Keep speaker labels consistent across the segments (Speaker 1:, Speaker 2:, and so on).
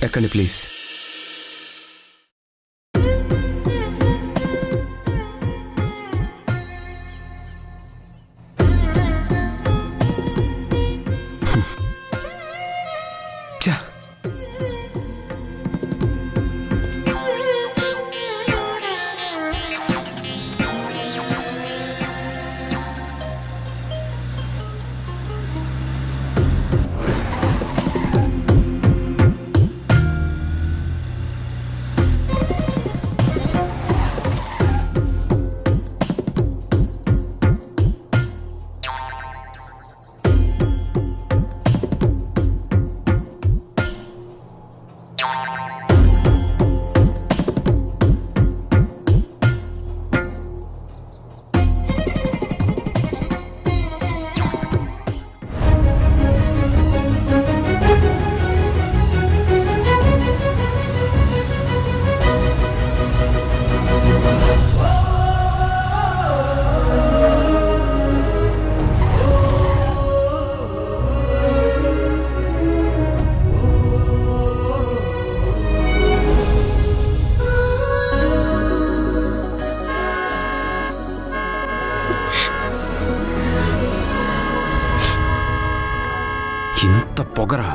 Speaker 1: ఎక్కండి ప్లీజ్. ఇంత పొగరా?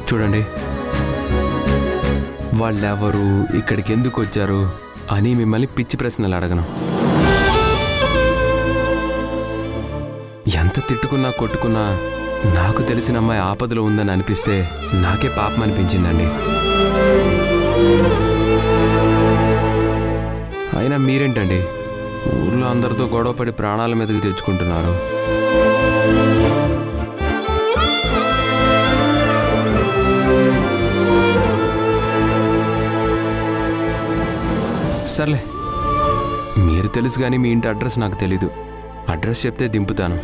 Speaker 1: చూడండి, వాళ్ళెవరు, ఇక్కడికి ఎందుకు వచ్చారు అని మిమ్మల్ని పిచ్చి ప్రశ్నలు అడగను. ఎంత తిట్టుకున్నా కొట్టుకున్నా నాకు తెలిసిన అమ్మాయి ఆపదలో ఉందని అనిపిస్తే నాకే పాపం అనిపించిందండి. అయినా మీరేంటండి ఊర్లో అందరితో గొడవపడి ప్రాణాల మీదకి తెచ్చుకుంటున్నారు? సర్లే, మీరు తెలుసు కానీ మీ ఇంటి అడ్రస్ నాకు తెలీదు. అడ్రస్ చెప్తే దింపుతాను.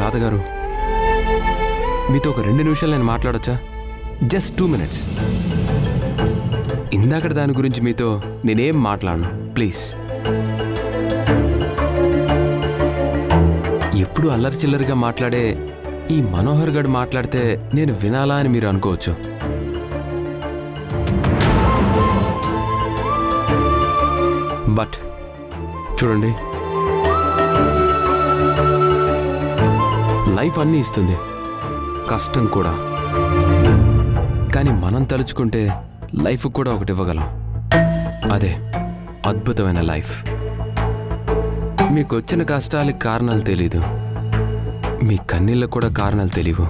Speaker 1: రాధగారు, మీతో ఒక 2 నిమిషాలు నేను మాట్లాడొచ్చా? Just 2 minutes. ఇందాకటి దాని గురించి మీతో నేనేం మాట్లాడను, ప్లీజ్. ఎప్పుడు అల్లరి చిల్లరిగా మాట్లాడే ఈ మనోహర్ గడు మాట్లాడితే నేను వినాలా అని మీరు అనుకోవచ్చు. బట్ చూడండి, లైఫ్ అన్నీ ఇస్తుంది, కష్టం కూడా. కానీ మనం తలుచుకుంటే లైఫ్ కూడా ఒకటి ఇవ్వగలం. అదే అద్భుతమైన లైఫ్. మీకు వచ్చిన కష్టాలకు కారణాలు తెలీదు, మీ కన్నీళ్ళకు కూడా కారణాలు తెలియవు.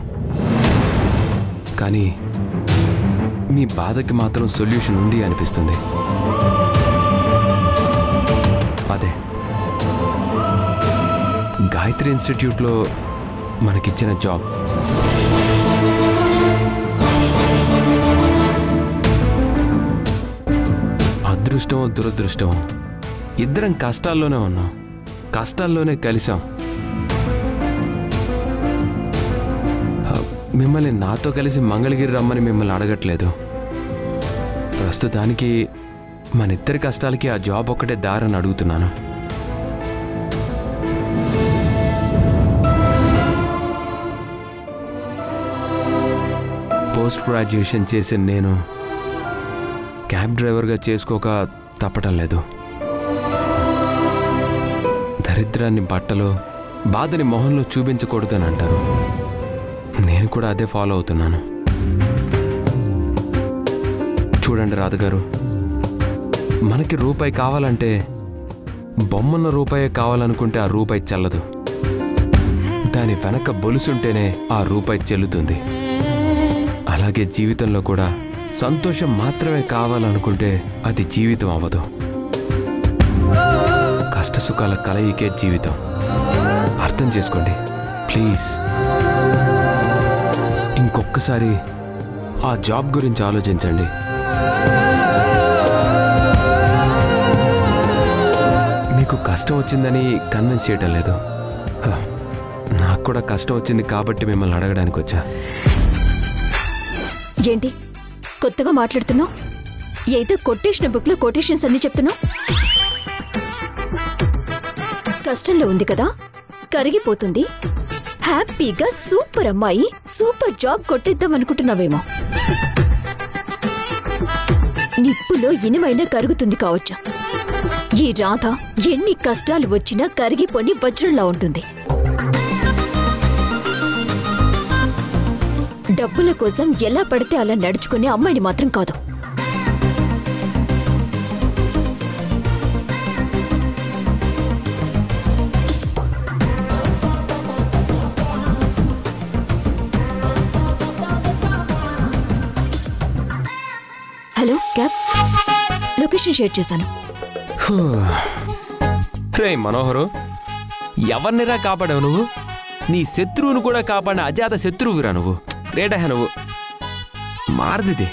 Speaker 1: కానీ మీ బాధకి మాత్రం సొల్యూషన్ ఉంది అనిపిస్తుంది. అదే గాయత్రి ఇన్స్టిట్యూట్లో మనకిచ్చిన జాబ్. అదృష్టమో దురదృష్టమో ఇద్దరం కష్టాల్లోనే ఉన్నాం, కష్టాల్లోనే కలిసాం. మిమ్మల్ని నాతో కలిసి మంగళగిరి రమ్మని మిమ్మల్ని అడగట్లేదు. ప్రస్తుతానికి మన ఇద్దరి కష్టాలకి ఆ జాబ్ ఒక్కటే దారని అడుగుతున్నాను. పోస్ట్ గ్రాడ్యుయేషన్ చేసిన నేను క్యాబ్ డ్రైవర్గా చేసుకోక తప్పటం లేదు. దరిద్రాన్ని బట్టలో, బాధని మొహంలో చూపించకూడదని అంటారు. నేను కూడా అదే ఫాలో అవుతున్నాను. చూడండి రాధగారు, మనకి రూపాయి కావాలంటే బొమ్మన్న రూపాయే కావాలనుకుంటే ఆ రూపాయి చెల్లదు. దాని వెనక బొలుసుంటేనే ఆ రూపాయి చెల్లుతుంది. అలాగే జీవితంలో కూడా సంతోషం మాత్రమే కావాలనుకుంటే అది జీవితం అవ్వదు. కష్టసుఖాల కలయికే జీవితం. అర్థం చేసుకోండి ప్లీజ్. ఇంకొక్కసారి ఆ జాబ్ గురించి ఆలోచించండి. మీకు కష్టం వచ్చిందని కన్విన్స్ చేయటం లేదు. నాకు కూడా కష్టం వచ్చింది కాబట్టి మిమ్మల్ని అడగడానికి వచ్చా.
Speaker 2: ఏంటి కొత్తగా మాట్లాడుతున్నావు? ఏదో కొటేషన్ బుక్ లో కొటేషన్స్ అన్ని చెప్తున్నావు. కష్టంలో ఉంది కదా, కరిగిపోతుంది. హ్యాపీగా సూపర్ అమ్మాయి, సూపర్ జాబ్ కొట్టేద్దాం అనుకుంటున్నావేమో. నిప్పులో ఇనుమైనా కరుగుతుంది కావచ్చు. ఈ రాధ ఎన్ని కష్టాలు వచ్చినా కరిగిపోని వజ్రంలా ఉంటుంది. డబ్బుల కోసం ఎలా పడితే అలా నడుచుకునే అమ్మాయిని మాత్రం కాదు. హలో క్యాబ్, లొకేషన్ షేర్ చేశాను.
Speaker 1: రే మనోహరు, ఎవరినిరా కాపాడావు నువ్వు? నీ శత్రువును కూడా కాపాడిన అజాత శత్రువురా నువ్వు. రేటహ నువ్వు మారదిది.